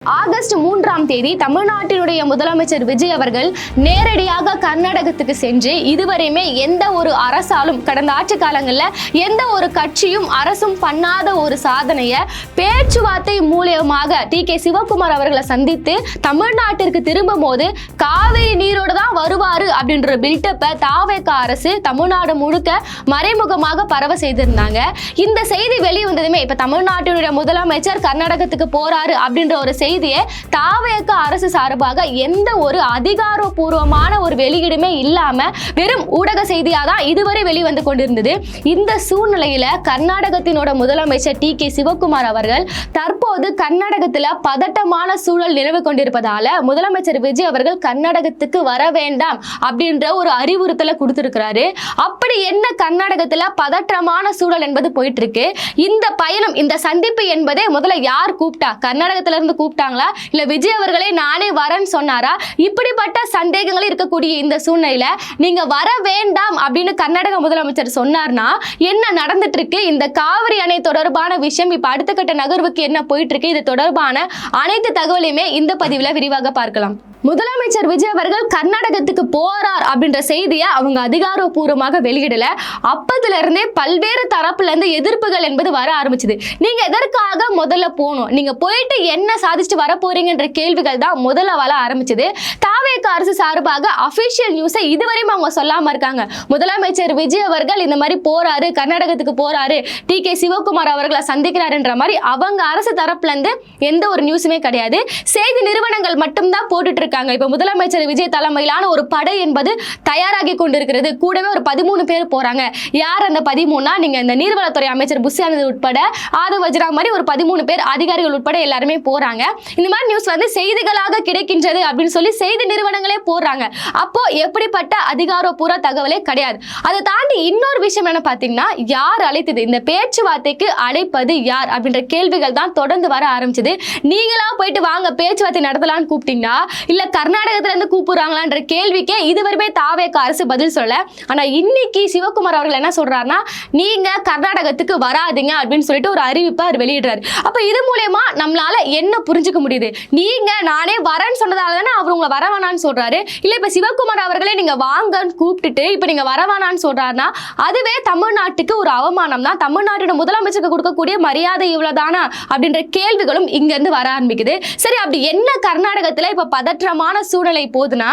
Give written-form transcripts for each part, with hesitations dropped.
August 3ஆம் தேதி தமிழ்நாட்டினுடைய முதலமைச்சர் விஜய் அவர்கள் நேரடியாக கர்நாடகத்துக்கு சென்று இதுவரையுமே எந்த ஒரு அரசாலும் கடந்த ஆட்சி காலங்களில் எந்த ஒரு கட்சியும் அரசும் பண்ணாத ஒரு சாதனையை பேச்சுவார்த்தை மூலியமாக டி.கே. சிவகுமார் அவர்களை சந்தித்து தமிழ்நாட்டிற்கு திரும்பும் போது காவிரி நீரோடு தான் வருவாரு அப்படின்ற பில்டப்பை தாவேக அரசு தமிழ்நாடு முழுக்க மறைமுகமாக பரவ செய்திருந்தாங்க. இந்த செய்தி வெளிவந்ததுமே இப்ப தமிழ்நாட்டினுடைய முதலமைச்சர் கர்நாடகத்துக்கு போறாரு அப்படின்ற ஒரு செய்தியை தாவேக அரசு சார்பாக எந்த ஒரு அதிகாரப்பூர்வமான ஒரு வெளியீடுமே இல்லாம வெறும் ஊடக செய்தியா தான் இதுவரை வெளிவந்து கொண்டிருந்தது. இந்த சூழ்நிலையில கர்நாடகத்தினோட முதலமைச்சர் டி.கே. சிவகுமார் அவர்கள் தற்போது கர்நாடகத்துல பதட்டமான சூழல் நிலவு கொண்டிருப்பதால முதலமைச்சர் விஜய் அவர்கள் கர்நாடகத்துக்கு வர வேண்டாம் அப்படின்ற ஒரு அறிவுறுத்தலை கொடுத்திருக்கிறாரு. அப்படி என்ன கர்நாடகத்துல பதற்றமான சூழல் என்பது போயிட்டு இருக்கு. இந்த பயணம், இந்த சந்திப்பு என்பதே முதல்ல யார் கூப்பிட்டா? கர்நாடகத்துல இருந்து கூப்பிட்டாங்களா இல்ல விஜய் அவர்களே நானே வரேன்னு சொன்னாரா? இப்படிப்பட்ட சந்தேகங்கள் இருக்கக்கூடிய இந்த சூழ்நிலையில நீங்க வர வேண்டாம் அப்படின்னு கர்நாடக முதலமைச்சர் சொன்னார்னா என்ன நடந்துட்டு இருக்கு? இந்த காவிரி அணை தொடர்பான விஷயம் இப்ப அடுத்த கட்ட நகர்வுக்கு என்ன போயிட்டு இருக்கு? இது தொடர்பான அனைத்து தகவலையுமே இந்த பதிவுல விரிவாக பார்க்கலாம். முதலமைச்சர் விஜய் அவர்கள் கர்நாடகத்துக்கு போறார் அப்படின்ற செய்தியை அவங்க அதிகாரப்பூர்வமாக வெளியிடல. அப்பதுல இருந்தே பல்வேறு தரப்புல இருந்து எதிர்ப்புகள் என்பது வர ஆரம்பிச்சது. நீங்க எதற்காக முதல்ல போகணும், நீங்க போயிட்டு என்ன சாதிச்சுட்டு வர போறீங்கன்ற கேள்விகள் தான் முதல்ல வர ஆரம்பிச்சது. தாவேக அரசு சார்பாக அபிஷியல் நியூஸை இதுவரையும் அவங்க சொல்லாம இருக்காங்க. முதலமைச்சர் விஜய் அவர்கள் இந்த மாதிரி போறாரு, கர்நாடகத்துக்கு போறாரு, டி.கே. சிவகுமார் அவர்களை சந்திக்கிறாருன்ற மாதிரி அவங்க அரசு தரப்புல இருந்து எந்த ஒரு நியூஸுமே கிடையாது. செய்தி நிறுவனங்கள் மட்டும்தான் போட்டுட்டு இருக்காங்க. இப்ப முதலமைச்சர் விஜய் தலைமையிலான ஒரு படை என்பது தயாராகி கொண்டிருக்கிறது. கூடவே ஒரு 13 பேர் போறாங்க. யார் அந்த 13? நீங்க இந்த நீர்வளத்துறை அமைச்சர் புஷி ஆனந்த் உட்பட ஆதவ் வஜ்ரா மாதிரி ஒரு 13 பேர் அதிகாரிகள் உட்பட எல்லாருமே போறாங்க. இந்த மாதிரி நியூஸ் வந்து செய்திகளாக கிடைக்கின்றது அப்படின்னு சொல்லி செய்தி நிறுவனங்களே போடுறாங்க. அப்போ எப்படிப்பட்ட அதிகாரப்பூர்வ தகவலே கிடையாது. அதை தாண்டி இன்னொரு விஷயம் என்ன பாத்தீங்கன்னா, யார் அழைத்தது, இந்த பேச்சுவார்த்தைக்கு அழைப்பது யார் அப்படின்ற கேள்விகள் தான் தொடர்ந்து வர ஆரம்பிச்சது. நீங்களா போயிட்டு வாங்க பேச்சுவார்த்தை நடத்தலாம்னு கூப்பிட்டீங்கன்னா இல்ல கர்நாடகத்துல இருந்து கூப்பிடுறாங்களான்ற கேள்விக்கே இதுவரைமே தாவேக அரசு பதில் சொல்ல. ஆனா இன்னைக்கு சிவகுமார் அவர்கள் என்ன சொல்றாருன்னா, நீங்க கர்நாடகத்துக்கு வராதீங்க அப்படின்னு சொல்லிட்டு ஒரு அறிவிப்பை அவர் வெளியிடுறாரு. அப்ப இது மூலமா நம்மளால என்ன புரிஞ்சுக்க முடியுது? நீங்க நானே வரேன்னு சொன்னதால தானே அவர் உங்களை வரவானான்னு சொல்றாரு. இல்ல இப்ப சிவகுமார் அவர்களே நீங்க வாங்கன்னு கூப்பிட்டுட்டு இப்ப நீங்க வரவானான்னு சொல்றாருன்னா அதுவே தமிழ்நாட்டுக்கு ஒரு அவமானம் தான். தமிழ்நாட்டோட முதலமைச்சருக்கு கொடுக்கக்கூடிய மரியாதை இவ்வளவுதானா அப்படின்ற கேள்விகளும் இங்க இருந்து வர ஆரம்பிக்குது. சரி, அப்படி என்ன கர்நாடகத்துல இப்ப பதற்றமான சூழ்நிலை போதுன்னா,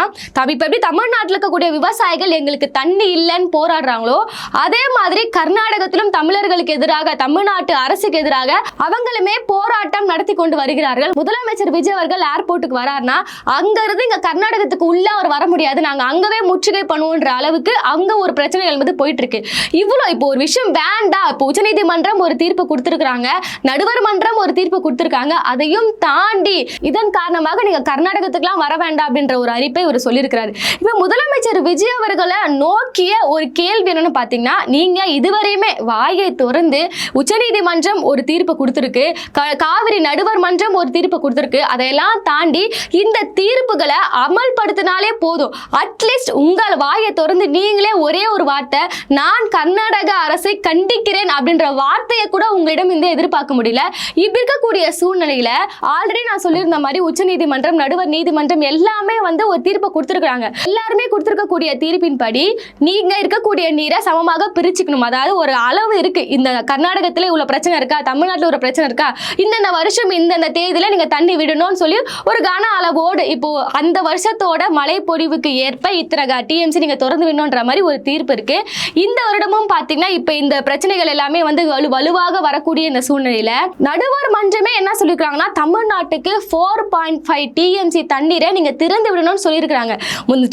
இப்ப எப்படி தமிழ்நாட்டில் இருக்கக்கூடிய விவசாயிகள் எங்களுக்கு தண்ணி இல்லைன்னு போராடுறாங்களோ அதே மாதிரி கர்நாடகத்திலும் தமிழர்களுக்கு எதிராக, தமிழ்நாட்டு அரசுக்கு எதிராக அவங்களுமே போராட்டம் நடத்தி கொண்டு வருகிறார்கள். முதலமைச்சர் விஜய் அவர்கள் ஏர்போர்ட்டுக்கு வராருன்னா அங்க இருந்து இங்க கர்நாடகத்துக்கு உள்ள அவர் வர முடியாது, நாங்க அங்கவே முற்றுகை பண்ணுவோன்ற அளவுக்கு அங்க ஒரு பிரச்சனை என்பது போயிட்டு இருக்கு. இவ்வளவு இப்போ ஒரு விஷயம் வேண்டாம், இப்போ உச்சநீதிமன்றம் ஒரு தீர்ப்பு கொடுத்திருக்காங்க, நடுவர் மன்றம் ஒரு தீர்ப்பு கொடுத்திருக்காங்க, அதையும் தாண்டி இதன் காரணமாக நீங்க கர்நாடகத்துக்குலாம் வர வேண்டாம் அப்படின்ற ஒரு அறிப்பை இவர் சொல்லியிருக்கிறாரு. இப்ப முதலமைச்சர் விஜய் அவர்களை நோக்கிய ஒரு கேள்வி என்னன்னு பாத்தீங்கன்னா, நீங்க இதுவரையுமே வாயை திறந்து உச்சநீதிமன்றம் ஒரு தீர்ப்பு கொடுத்திருக்கு, காவிரி நடுவர் மன்றம் ஒரு தீர்ப்பு கொடுத்திருக்கு, அதையெல்லாம் தாண்டி இந்த தீர்ப்புகளை அமல்படுத்தினாலே போதும். அட்லீஸ்ட் உங்கள் வாயை திறந்து நீங்களே ஒரே ஒரு வார்த்தை, நான் கர்நாடக அரசை கண்டிக்கிறேன் அப்படின்ற வார்த்தையை கூட உங்களிடம் இந்த எதிர்பார்க்க முடியல. இப்ப இருக்கக்கூடிய சூழ்நிலையில ஆல்ரெடி நான் சொல்லியிருந்த மாதிரி உச்சநீதிமன்றம், நடுவர் நீதிமன்றம் எல்லாமே வந்து ஒரு தீர்ப்பை கொடுத்திருக்காங்க. எல்லாருமே கொடுத்திருக்கக்கூடிய தீர்ப்பின் படி நீங்க இருக்கக்கூடிய நீரை சமமாக பிரிச்சுக்கணும். அதாவது ஒரு அளவு இருக்கு, இந்த கர்நாடகத்துல இவ்வளவு பிரச்சனை இருக்கா, தமிழ்நாட்டில் ஒரு பிரச்சனை இருக்கா, இந்த வருஷம் இந்த தேதியில நீங்க தண்ணி விடணும்னு சொல்லி ஒரு கன அளவோடு இப்போ அந்த வருஷத்தோட மழை பொழிவுக்கு ஏற்ப இத்தனை டிஎம்சி நீங்க திறந்து விடணும்ன்ற மாதிரி ஒரு தீர்ப்பு இருக்கு. இந்த வருடமும் பாத்தீங்கன்னா இப்ப இந்த பிரச்சனைகள் எல்லாமே வந்து வலுவாக வரக்கூடிய இந்த சூழ்நிலையில நடுவர் மன்றமே என்ன சொல்லிருக்காங்கன்னா, தமிழ்நாட்டுக்கு 4.5 டிஎம்சி தண்ணீரை நீங்க திறந்து விடணும்னு சொல்லியிருக்காங்க.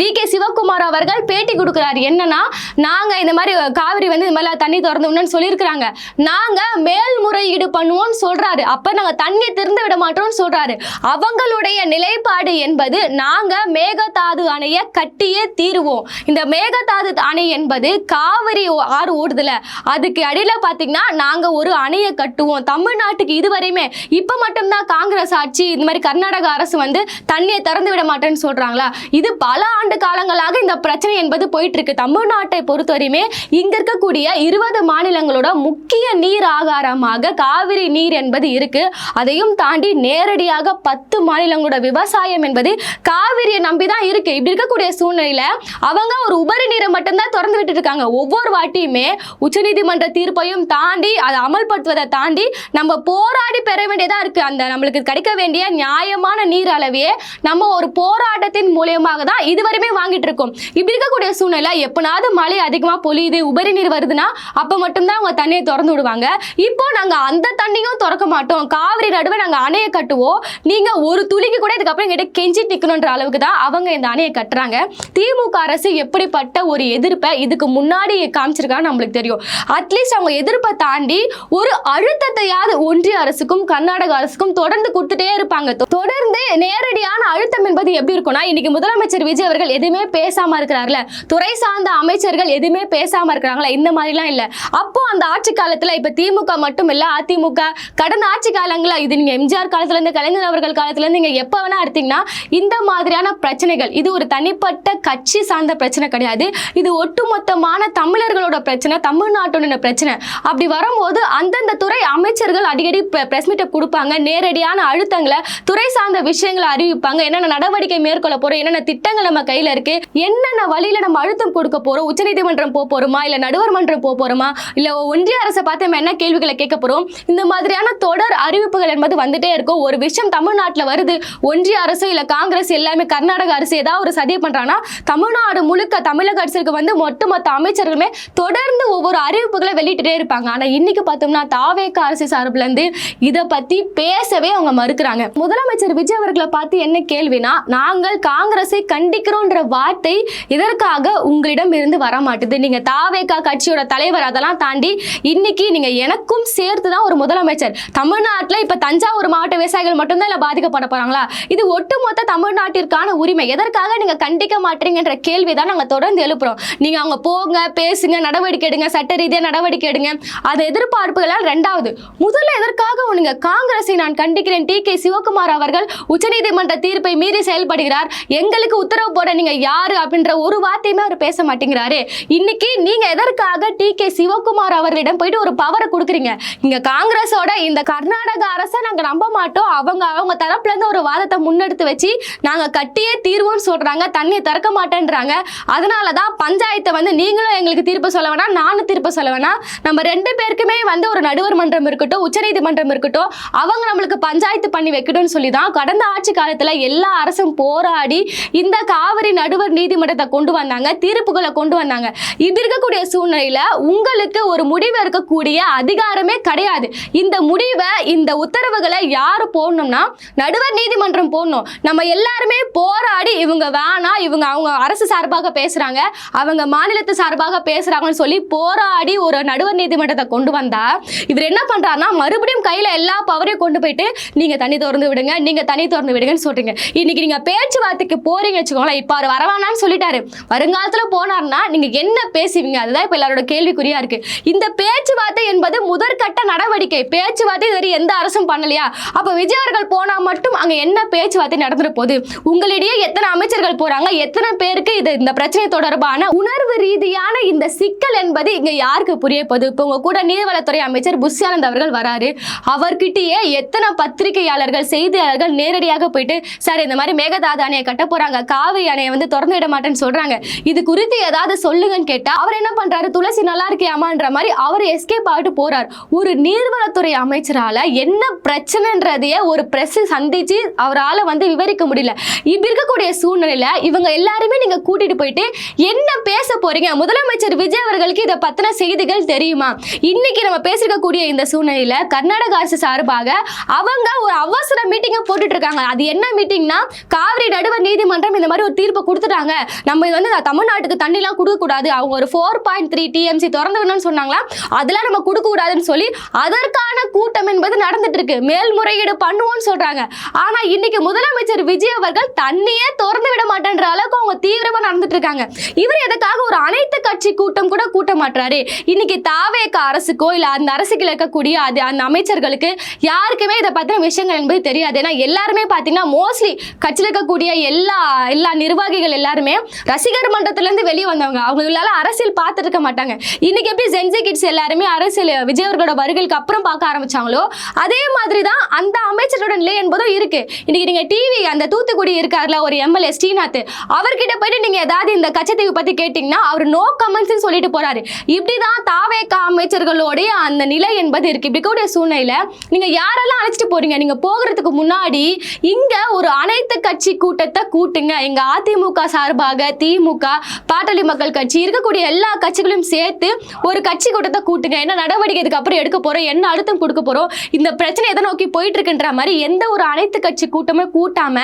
டி.கே. சிவகுமார் அவர்கள் பேட்டி கொடுக்கிறாரு. என்னன்னா, நாங்க இந்த மாதிரி காவிரி வந்து இந்த மாதிரி தண்ணி திறந்து விடணும்னு சொல்லியிருக்காங்க, நாங்க மேல்முறையீடு பண்ணுவோம்னு சொல்றாரு. அப்ப நாங்க தண்ணி திறந்து விட மாட்டோம்னு சொல்றாரு. அவங்களுடைய நிலைப்பாடு என்பது நாங்க மேகதாது அணையை கட்டியே தீருவோம். இந்த மேகதாது அணை என்பது காவிரி ஆறு ஓடுதுல, அதுக்கு அடியில பாத்தீங்கன்னா நாங்க ஒரு அணையை கட்டுவோம். தமிழ்நாட்டுக்கு இதுவரையுமே இப்ப மட்டும்தான் காங்கிரஸ் ஆட்சி இந்த மாதிரி கர்நாடக அரசு வந்து தண்ணியை திறந்து விட மாட்டேன்னு சொல்றாங்களா? இது பல ஆண்டு காலங்களாக இந்த பிரச்சனை என்பது போயிட்டு இருக்கு. தமிழ்நாட்டை பொறுத்தவரையுமே இங்க இருக்கக்கூடிய 20 மாநிலங்களோட முக்கிய நீர் ஆகாரமாக காவிரி நீர் என்பது இருக்கு. அதையும் தாண்டி நேரடியாக 10 மாநிலங்களோட விவசாயம் என்பது காவிரியை நம்பிதான் இருக்கு. இப்படி இருக்கக்கூடிய சூழ்நிலையில அவங்க ஒரு உபரி நீரை மட்டும்தான் திறந்து விட்டு இருக்காங்க. ஒவ்வொரு வாட்டியுமே உச்சநீதிமன்ற தீர்ப்பையும் தாண்டி அதை அமல்படுத்துவதை தாண்டி நம்ம போராடி பெற வேண்டியதா இருக்கு. அந்த நம்மளுக்கு கிடைக்க வேண்டிய நியாயமான நீர் அளவையே நம்ம ஒரு போராட்டத்தின் மூலியமாக தான் இதுவரையுமே வாங்கிட்டு இருக்கோம். இப்படி இருக்கக்கூடிய சூழ்நிலை எப்பனாவது மழை அதிகமா பொழியுது, உபரி நீர் வருதுன்னா அப்ப மட்டும்தான் அவங்க தண்ணியை திறந்து விடுவாங்க. இப்போ நாங்க அந்த தண்ணியும் திறக்க மாட்டோம், காவிரி நடுவே நாங்க அணையை கட்டுவோம், நீங்க ஒரு துளிக்கு கூட இதுக்கப்புறம் எங்கிட்ட கெஞ்சி நிக்கணும்ன்ற அளவுக்கு தான் அவங்க இந்த அணையை கட்டுறாங்க. திமுக அரசு எப்படிப்பட்ட ஒரு எதிர்ப்பை இதுக்கு முன்னாடி காமிச்சிருக்காங்க நம்மளுக்கு தெரியும். அட்லீஸ்ட் அவங்க எதிர்ப்பை தாண்டி ஒரு அழுத்தத்தையாவது ஒன்றிய அரசுக்கும் கர்நாடக அரசுக்கும் தொடர்ந்து கொடுத்துட்டே இருப்பாங்க. தொடர்ந்து நேரடியான அழுத்தம் என்பது எப்படி இருக்கும்னா, இன்னைக்கு முதலமைச்சர் விஜய் அவர்கள் எதுவுமே பேசாம இருக்கிறார்ல, துறை சார்ந்த அமைச்சர்கள் எதுவுமே பேசாம இருக்கிறாங்களா, இந்த மாதிரிலாம் இல்ல. அப்போ அந்த ஆட்சி காலத்துல இப்ப திமுக மட்டும் இல்ல, அதிமுக கடந்த ஆட்சி காலங்கள இது நீங்க எம்ஜிஆர் காலத்துல இருந்து கலைஞர் அவர்கள் காலத்துல இருந்து நீங்க எப்ப வேணா எடுத்தீங்கன்னா இந்த மாதிரியான பிரச்சனைகள் இது ஒரு தனிப்பட்ட கட்சி சார்ந்த பிரச்சனை கிடையாது. இது ஒட்டுமொத்தமான தமிழர்களோட பிரச்சனை, தமிழ்நாட்டோட பிரச்சனை. அப்படி வரும்போது அந்தந்த துறை அமைச்சர்கள் அடிக்கடி பிரஸ் மீட் கொடுப்பாங்க, நேரடியான அழுத்தங்களை துறை சார்ந்த விஷயங்களை அறிவிப்பாங்க, என்னென்ன நடவடிக்கை மேற்கொள்ள போறோம், என்னென்ன திட்டங்கள் நம்ம கையில இருக்கு, என்னென்ன வழியில நம்ம அழுத்தம் கொடுக்க போறோம், உச்சநீதிமன்றம் போக போறோமா இல்ல நடுவர் மன்றம் போக போறோமா இல்ல ஒன்றிய அரசை பார்த்து நம்ம என்ன கேள்விகளை கேட்க போறோம், இந்த மாதிரியான தொடர் அறிவிப்புகள் என்பது வந்துட்டே இருக்கும். ஒரு விஷயம் தமிழ்நாட்டில் வருது, ஒன்றிய அரசு இல்ல காங்கிரஸ் எல்லாமே கர்நாடக அரசு ஏதாவது ஒரு சதி பண்றாங்கன்னா தமிழ்நாடு முழுக்க தமிழக அரசுக்கு வந்து ஒட்டுமொத்த அமைச்சர்களுமே தொடர்ந்து ஒவ்வொரு அறிவிப்புகளை வெளியிட்டே இருப்பாங்க. ஆனா இன்னைக்கு பார்த்தோம்னா தாவேக அரசு சார்பில் இருந்து இதை பத்தி பேசவே அவங்க மறுக்கிறாங்க. முதலமைச்சர் விஜய் அவர்களை பார்த்து என்ன கேள்வினா, நாங்கள் காங்கிரஸை கண்டிக்கிறோன்ற வார்த்தை இதற்காக உங்களிடம் இருந்து வர மாட்டுது. நீங்க தாவேக கட்சியோட தலைவர், அதெல்லாம் தாண்டி இன்னைக்கு நீங்க எனக்கும் சேர்த்து தான் ஒரு முதலமைச்சர். தமிழ்நாட்டில் இப்ப தஞ்சாவூர் மாவட்ட விவசாயிகள் மட்டும்தான் இல்ல பாதிக்கப்பட போறாங்களா? இது ஒட்டுமொத்த தமிழ்நாட்டிற்கான உரிமை. எதற்காக நீங்க கண்டிக்க மாட்டீங்கன்ற கேள்விதான் நாங்க தொடர்ந்து எழுப்புறோம். நீங்க அவங்க போங்க, பேசுங்க, நடவடிக்கை எடுங்க, சட்ட ரீதியா நடவடிக்கை எடுங்க, அது எதிர்பார்ப்புகளால் ரெண்டாவது. முதல்ல எதற்காக நீங்க காங்கிரஸை நான் கண்டிக்கிறேன், டி.கே. சிவகுமார் அவர்கள் உச்சநீதிமன்ற தீர்ப்பை மீறி செயல்படுகிறார், எங்களுக்கு உத்தரவு போட நீங்க யாரு அப்படின்ற ஒரு வார்த்தையுமே அவர் பேச மாட்டேங்கிறாரு. இன்னைக்கு நீங்க எதற்காக டி.கே. சிவகுமார் அவர்களிடம் போயிட்டு ஒரு பவரை கொடுக்குறீங்க? இங்க காங்கிரஸோட இந்த கர்நாடக அரசை நாங்க நம்ப மாட்டோம், அவங்க தரப்புல இருந்து ஒரு வாதத்தை முன்னெடுத்து வச்சு நாங்க கட்டியே தீர்வோம்னு சொல்றாங்க, தண்ணியை திறக்க மாட்டேன்றாங்க. அதனாலதான் பஞ்சாயத்தை வந்து நீங்களும் எங்களுக்கு தீர்ப்பு சொல்ல வேணா, நானும் தீர்ப்பு சொல்ல வேணா, நம்ம ரெண்டு பேருக்குமே வந்து ஒரு நடுவர் மன்றம் இருக்கட்டும், உச்சநீதிமன்றம் இருக்கட்டும், அவங்க நம்மளுக்கு பஞ்சாயத்து பண்ணி வைக்கணும்னு சொல்லி தான் கடந்த ஆட்சி காலத்துல எல்லா அரசும் போராடி இந்த காவிரி நடுவர் நீதிமன்றத்தை கொண்டு வந்தாங்க, தீர்ப்புகளை கொண்டு வந்தாங்க. இது இருக்கக்கூடிய சூழ்நிலையில உங்களுக்கு ஒரு முடிவு இருக்கக்கூடிய அதிகாரமே கிடையாது. இந்த முடிவை, இந்த உத்தரவுகளை யாரு போடணும்னா நடுவர் நீதிமன்றம் போடணும். நம்ம எல்லாருமே போராடி இவங்க வேணா, இவங்க அவங்க அரசு சார்பாக பேசுறாங்க, அவங்க மாநிலத்து சார்பாக பேசுறாங்கன்னு சொல்லி போராடி ஒரு நடுவர் நீதிமன்றத்தை கொண்டு வந்தா இவர் என்ன பண்றாருன்னா மறுபடியும் கையில எல்லா பவரையும் கொண்டு போயிட்டு நீங்க தண்ணி திறந்து விடுங்க, நீங்க தண்ணி திறந்து விடுங்கன்னு சொல்றீங்க. இன்னைக்கு நீங்க பேச்சுவார்த்தைக்கு போறீங்க வச்சுக்கோங்களேன், இப்ப அவர் வரவானான்னு சொல்லிட்டாரு, வருங்காலத்துல போனார்னா நீங்க என்ன பேசுவீங்க? அதுதான் இப்ப எல்லாரோட கேள்விக்குறியா இருக்கு. இந்த பேச்சுவார்த்தை என்பது முதற்கட்ட நடவடிக்கை, பேச்சுவார்த்தை இதுவரை எந்த அரசும் பண்ணலையா? அப்ப விஜய் அவர்கள் போனா மட்டும் அங்க என்ன பேச்சுவார்த்தை நடந்துற போது? உங்களிடையே எத்தனை அமைச்சர்கள் போறாங்க, எத்தனை பேருக்கு இது இந்த பிரச்சனை தொடர்பான உணர்வு ரீதியான இந்த சிக்கல் என்பது இங்க யாருக்கு புரிய போகுது? இப்ப உங்க கூட நீர்வளத்துறை அமைச்சர் புஷ்யானந்த் அவர்கள் வராரு, அவர்கிட்டயே எத்தனை பத்திரிகையாளர்கள், செய்தியாளர்கள் நேரடியாக போயிட்டு சார் இந்த மாதிரி மேகதாது அணையை கட்ட போறாங்க, காவிரி அணையை வந்து திறந்து விட மாட்டேன்னு சொல்றாங்க, இது குறித்து ஏதாவது சொல்லுங்கன்னு கேட்டா அவர் என்ன பண்றாரு, துளசி நல்லா இருக்கியாமான்ற மாதிரி அவர் எஸ்கேப் ஆகிட்டு போறார். ஒரு நீர்வளத்துறை அமைச்சரால என்ன பிரச்சனைன்றதையே ஒரு பிரஸ் சந்திச்சு அவரால் வந்து விவரிக்க முடியல. இப்படி இருக்கக்கூடிய சூழ்நிலையில இவங்க எல்லாருமே நீங்க கூட்டிட்டு போயிட்டு என்ன பேச போறீங்க? முதலமைச்சர் விஜய் அவர்களுக்கு இதை பத்தின செய்திகள் தெரியுமா? இன்னைக்கு நம்ம பேசிருக்கக்கூடிய இந்த சூழ்நிலையில கர்நாடக அரசு சார்பாக அவங்க ஒரு அவசர மீட்டிங்கை போட்டுட்டு இருக்காங்க. அது என்ன மீட்டிங்னா, காவிரி நடுவர் நீதிமன்றம் இந்த மாதிரி ஒரு தீர்ப்பை கொடுத்துட்டாங்க, நம்ம இது வந்து தமிழ்நாட்டுக்கு தண்ணிலாம் கொடுக்க கூடாது, அவங்க ஒரு 4.3 TMC திறந்து விடணும்னு சொன்னாங்களா, அதெல்லாம் நம்ம கொடுக்க கூடாதுன்னு சொல்லி அதற்கான கூட்டம் என்பது நடந்துட்டு இருக்கு, மேல்முறையீடு பண்ணுவோம்னு சொல்றாங்க. ஆனா இன்னைக்கு முதலமைச்சர் விஜய் அவர்கள் தண்ணியே திறந்து விட மாட்டேன்ற அளவுக்கு அவங்க தீவிரமா நடந்துட்டு இருக்காங்க. இவர் எதுக்காக ஒரு அனைத்து கட்சி கூட்டம் கூட கூட்ட மாட்டாரு? இன்னைக்கு தாவேக அரசுக்கோ இல்ல அந்த அரசுக்கு இருக்கக்கூடிய அந்த அமைச்சர்களுக்கு யாருக்குமே இதை பத்தின விஷயங்கள் என்பது தெரியாது. ஏன்னா எல்லாருமே பாத்தீங்கன்னா மோஸ்ட்லி கட்சியில் இருக்கக்கூடிய எல்லா நிர்வாகிகள் எல்லாருமே ரசிகர் மன்றத்துல இருந்து வெளியே வந்தவங்க. அவங்களால அரசியல் பார்த்துட்டு இருக்க மாட்டாங்க. இன்னைக்கு எப்படி ஜென்சி கிட்ஸ் எல்லாருமே அரசியல் விஜய் அவர்களோட வருகைக்கு அப்புறம் பார்க்க ஆரம்பிச்சாங்களோ அதே மாதிரி தான் அந்த அமைச்சரோட நிலை என்பதும் இருக்கு. இன்னைக்கு நீங்க டிவி அந்த தூத்துக்குடி இருக்காருல ஒரு எம்எல்ஏ ஸ்ரீநாத், அவர்கிட்ட போயிட்டு நீங்க ஏதாவது இந்த கச்சத்தீவு பத்தி கேட்டீங்கன்னா அவர் நோ கமெண்ட்ஸ் சொல்லிட்டு போறாரு. இப்படிதான் தாவேகா அமைச்சர்களுடைய அந்த நிலை என்பது இருக்கு. இப்படி கூட சூழ்நிலையில நீங்க யாரெல்லாம் அழைச்சிட்டு போறீங்க? நீங்க போகிறதுக்கு முன்னாடி இங்க ஒரு அனைத்து கட்சி கூட்டத்தை கூட்டுங்க. எங்க அதிமுக சார்பாக திமுக, பாட்டாளி மக்கள் கட்சி இருக்கக்கூடிய எல்லா கட்சிகளையும் சேர்த்து ஒரு கட்சி கூட்டத்தை கூட்டுங்க. என்ன நடவடிக்கை இதுக்கு அப்புறம் எடுக்க போறோம், என்ன அழுத்தம் கொடுக்க போறோம், இந்த பிரச்சனை எதை நோக்கி போயிட்டு இருக்குன்ற மாதிரி எந்த ஒரு அனைத்து கட்சி கூட்டமே கூட்டாம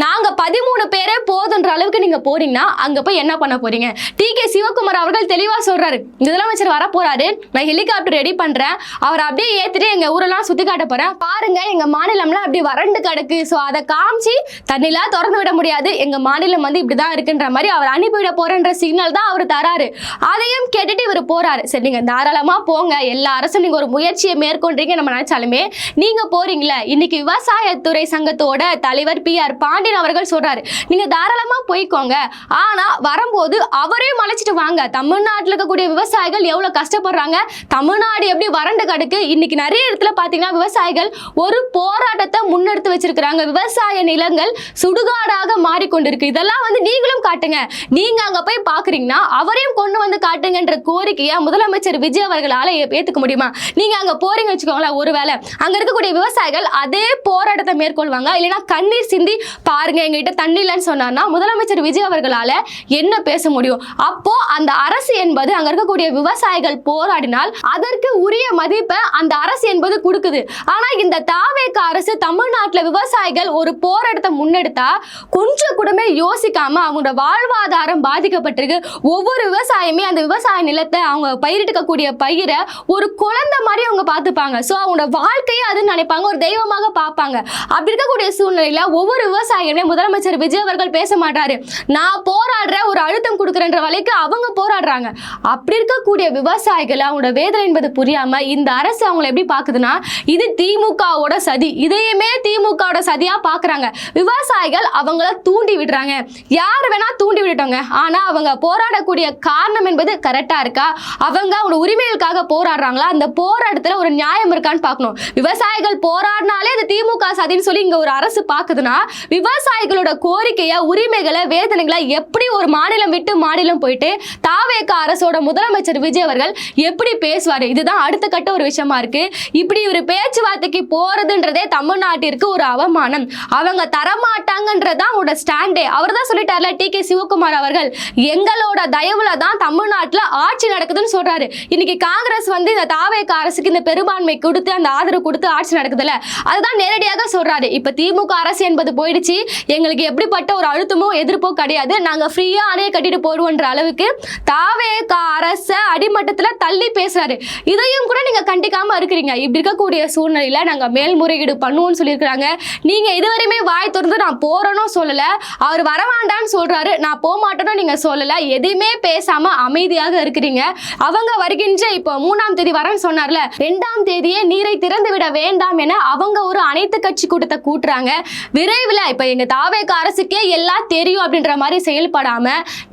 நாங்க 13 பேரே போதுன்ற அளவுக்கு நீங்க போறீங்கன்னா அங்க போய் என்ன பண்ண போறீங்க? டி.கே. சிவகுமார் அவர்கள் தெளிவா சொல்றாரு, முதலமைச்சர் வர போறாரு, நான் ஹெலிகாப்டர் ரெடி பண்றேன், அவர் அப்படியே ஏத்திட்டு எங்க ஊரெல்லாம் சுத்தி காட்ட போறேன், பாருங்க எங்க மாநிலம்லாம் அப்படி வறண்டு கிடக்கு, சோ அதை காமிச்சு தண்ணிலாம் திறந்து விட முடியாது, எங்க மாநிலம் வந்து இப்படிதான் இருக்குன்ற மாதிரி அவர் அனுப்பிவிட போறன்ற சிக்னல் தான் அவர் தராரு. அதையும் கேட்டுட்டு இவர் போறாரு. சரி, நீங்க தாராளமா போங்க, எல்லா அரசும் நீங்க ஒரு முயற்சியை மேற்கொண்டீங்க நம்ம நினைச்சாலுமே நீங்க போறீங்களா? இன்னைக்கு விவசாயத்துறை சங்கத்தோட தலைவர் PR பாண்டியன் அவர்கள் சொல்றாரு, நீங்க தாராளமா போய்க்கோங்க, ஆனா வரும்போது அவரையும் அழைச்சிட்டு வாங்க. தமிழ்நாட்டில் இருக்கக்கூடிய விவசாயிகள் எவ்வளவு கஷ்டப்படுறாங்க, தமிழ்நாடு எப்படி வறண்டு கிடக்கு. இன்னைக்கு நிறைய இடத்துல பாத்தீங்கன்னா விவசாயிகள் ஒரு போராட்டத்தை முன்னெடுத்து வச்சிருக்கிறாங்க. விவசாய நிலங்கள் சுடுகாடாக மாறிக்கொண்டிருக்கு. இதெல்லாம் வந்து நீங்களும் காட்டுங்க. நீங்க அங்க போய் பாக்குறீங்கன்னா அவரையும் கொண்டு வந்து காட்டுங்கன்ற கோரிக்கையை முதலமைச்சர் விஜய் அவர்களால ஏத்துக்க முடியுமா? நீங்க அங்க போறீங்க வச்சுக்கோங்களேன், ஒருவேளை அங்க இருக்கக்கூடிய விவசாயிகள் அதே போராட்டத்தை மேற்கொள்வாங்க. இல்லைன்னா கண்ணீர் சிந்தி பாருங்க எங்ககிட்ட தண்ணி இல்லைன்னு சொன்னார்னா முதலமைச்சர் விஜய் அவர்களால என்ன பேச முடியும்? அப்போ அந்த அரசு என்பது அங்க இருக்கக்கூடிய விவசாயிகள் போராடினால் அதற்கு உரிய மதிப்பை அந்த அரசு என்பது கொடுக்குது. ஆனா இந்த தாவேகா அரசு தமிழ்நாட்டுல விவசாயிகள் ஒரு போராட்டத்தை முன்னெடுத்தா கொஞ்சம் கூடமே யோசிக்காம அவங்களோட வாழ்வாதாரம் பாதிக்கப்பட்டிருக்கு. ஒவ்வொரு விவசாயமே அந்த விவசாய நிலத்தை அவங்க பயிரிட்டுக்கக்கூடிய பயிரை ஒரு குழந்தை மாதிரி அவங்க பார்த்துப்பாங்க. ஸோ அவங்களோட வாழ்க்கையை அதுன்னு நினைப்பாங்க, ஒரு தெய்வமாக பார்ப்பாங்க. அப்படி இருக்கக்கூடிய சூழ்நிலையில ஒவ்வொரு விவசாயியுமே முதலமைச்சர் விஜய் அவர்கள் பேச மாட்டாரு. நான் போராடுற ஒரு அழுத்தம் கொடுக்குறன்ற வழிக்கு அவங்க போராடுறாங்க. அப்படி இருக்கக்கூடிய விவசாயிகள் அவங்களோட வேதனை என்பது புரியாம இந்த அரசு அவங்களை எப்படி பாக்குதுன்னா இது திமுகவோட சதி, இதையுமே திமுகவோட சதியா பாக்குறாங்க. விவசாயிகள் அவங்கள தூண்டி விடுறாங்க. யார் வேணா தூண்டி விட்டுட்டாங்க, ஆனா அவங்க போராடக்கூடிய காரணம் என்பது கரெக்டா இருக்கா? அவங்க அவங்க உரிமைகளுக்காக போராடுறாங்களா? அந்த போராட்டத்துல ஒரு நியாயம் இருக்கான்னு பார்க்கணும். விவசாயிகள் போராடினாலே அது திமுக சதின்னு சொல்லி இங்க ஒரு அரசு பாக்குதுன்னா விவசாயிகளோட கோரிக்கையை, உரிமைகளை, வேதனைகளை எப்படி ஒரு மாநிலம் விட்டு மாநிலம் போயிட்டு தாவேகா அரசோட முதலமைச்சர் விஜய் அவர்கள் எப்படி பேசுவாரு? இதுதான் அடுத்த கட்ட ஒரு விஷயமா இருக்கு. இப்படி ஒரு பேச்சுவார்த்தைக்கு போறதுன்றதே தமிழ்நாட்டிற்கு ஒரு அவமானம். அவங்க தரமாட்டாங்கன்றதான் அவரோட ஸ்டாண்டே. அவர் தான் சொல்லிட்டார்ல டி.கே. சிவகுமார் அவர்கள், எங்களோட தயவுல தான் தமிழ்நாட்டுல ஆட்சி நடக்குதுன்னு சொல்றாரு. இன்னைக்கு காங்கிரஸ் வந்து இந்த தாவேகா அரசுக்கு இந்த பெரும்பான்மை கொடுத்து அந்த ஆதரவு கொடுத்து ஆட்சி நடக்குதுல்ல, அதுதான் நேரடியாக சொல்றாரு. இப்ப திமுக அரசு என்பது போயிடுச்சு, எங்களுக்கு எப்படிப்பட்ட ஒரு அழுத்தமோ எதிர்ப்போ கிடையாது, நாங்க ஃப்ரீயா அணைய கட்டிட்டு போடுவோன்ற அளவுக்கு தாவேகா அரச அடிமட்டத்துல தள்ளி பேசுறாரு. இதையும் கூட நீங்க கண்டிக்காம இருக்கிறீங்க. இப்படி இருக்கக்கூடிய சூழ்நிலையில நாங்க மேல்முறையீடு பண்ணுவோம்னு சொல்லியிருக்கிறாங்க. நீங்க இதுவரையுமே வாய் திறந்து நான் போறேன்னு சொல்லல, அவர் வரவேண்டான்னு சொல்றாரு, நான் போக மாட்டேன்னு நீங்க சொல்லல, எதையுமே பேசாம அமைதியாக இருக்கிறீங்க. அவங்க வருகின்ற இப்போ 3ஆம் தேதி வரேன்னு சொன்னார்ல, 2ஆம் தேதியே நீரை திறந்து விட வேண்டாம் என அவங்க ஒரு அனைத்து கட்சி கூட்டத்தை கூட்டுறாங்க. விரைவில் இப்ப எங்க தாவேகா அரசுக்கே எல்லாம் தெரியும் அப்படின்ற மாதிரி செயல்படாம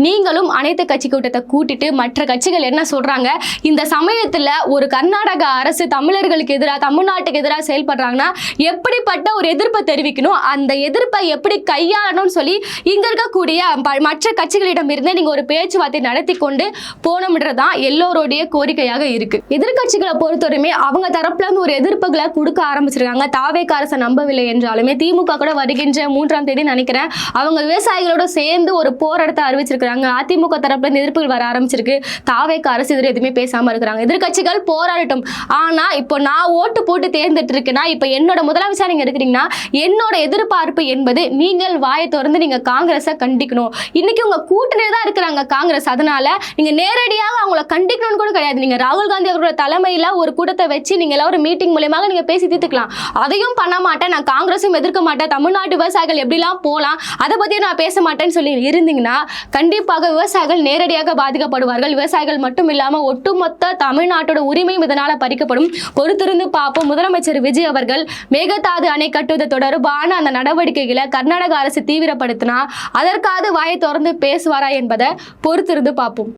நீங்களும் அனைத்து கட்சி கூட்டத்தை கூட்டிட்டு மற்ற கட்சிகள் என்ன சொல்றாங்க, இந்த சமயத்துல ஒரு கர்நாடக அரசு தமிழர்களுக்கு எதிராக, தமிழ்நாட்டுக்கு எதிராக செயல்படுறாங்கன்னா எப்படிப்பட்ட ஒரு எதிர்ப்பை தெரிவிக்கணும், அந்த எதிர்ப்பை எப்படி கையாளணும்னு சொல்லி இங்க இருக்கக்கூடிய மற்ற கட்சிகளிடம் இருந்து நீங்க ஒரு பேச்சுவார்த்தை நடத்தி கொண்டு போனோம்ன்றதான் எல்லோருடைய கோரிக்கையாக இருக்கு. எதிர்கட்சிகளை பொறுத்தவரையுமே அவங்க தரப்புல இருந்து ஒரு எதிர்ப்புகளை கொடுக்க ஆரம்பிச்சிருக்காங்க. தாவேகா அரசை நம்பவில்லை என்றாலுமே திமுக கூட வருகின்ற 3ஆம் தேதி நினைக்கிறேன் அவங்க விவசாயிகளோட சேர்ந்து ஒரு போராட்டத்தை அறிவிச்சிருக்காங்க. அதிமுக தரப்புல இருந்து எதிர்ப்புகள் வர ஆரம்பிச்சிருக்கு. தாவேகா அரசு எதிர எதுவுமே பேசாம இருக்கிறாங்க. எதிர்கட்சிகள் போராடட்டும். ஆனா இப்போ நான் ஓட்டு போட்டு தேர்ந்தெடுத்து இருக்கேன்னா, இப்ப என்னோட முதலமைச்சர் நீங்க இருக்கிறீங்கன்னா என்னோட எதிர்பார்ப்பு என்பது நீங்கள் வாயை திறந்து நீங்க காங்கிரஸை கண்டிக்கணும். இன்னைக்கு உங்க கூட்டணி தான் இருக்கிறாங்க காங்கிரஸ், அதனால நீங்க நேரடியாக அவங்கள கண்டிக்கணும்னு கூட கிடையாது. நீங்க ராகுல் காந்தி அவரோட தலைமையில ஒரு கூட்டத்தை வச்சு நீங்க எல்லாம் ஒரு மீட்டிங் மூலமாக நீங்க பேசி தீர்த்துக்கலாம். அதையும் பண்ண மாட்டேன், நான் காங்கிரஸும் எதிர்க்க மாட்டேன், தமிழ்நாட்டு விவசாயிகள் எப்படிலாம் போலாம் அதை பத்தி நான் பேச மாட்டேன்னு சொல்லி இருந்தீங்கன்னா கண்டிப்பாக விவசாயிகள் நேரடியாக பாதிக்கப்படுவார்கள். விவசாயிகள் மட்டும் இல்லாம ஒட்டுமொத்த தமிழ்நாட்டோட உரிமையும் இதனால பறிக்கப்படும். பொறுத்திருந்து பார்ப்போம். முதலமைச்சர் விஜய் அவர்கள் மேகதாது அணை கட்டுவது தொடர்பான அந்த நடவடிக்கை நடவடிக்கைகளை கர்நாடக அரசு தீவிரப்படுத்தினா அதற்காவது வாயை திறந்து பேசுவாரா என்பதை பொறுத்திருந்து பார்ப்போம்.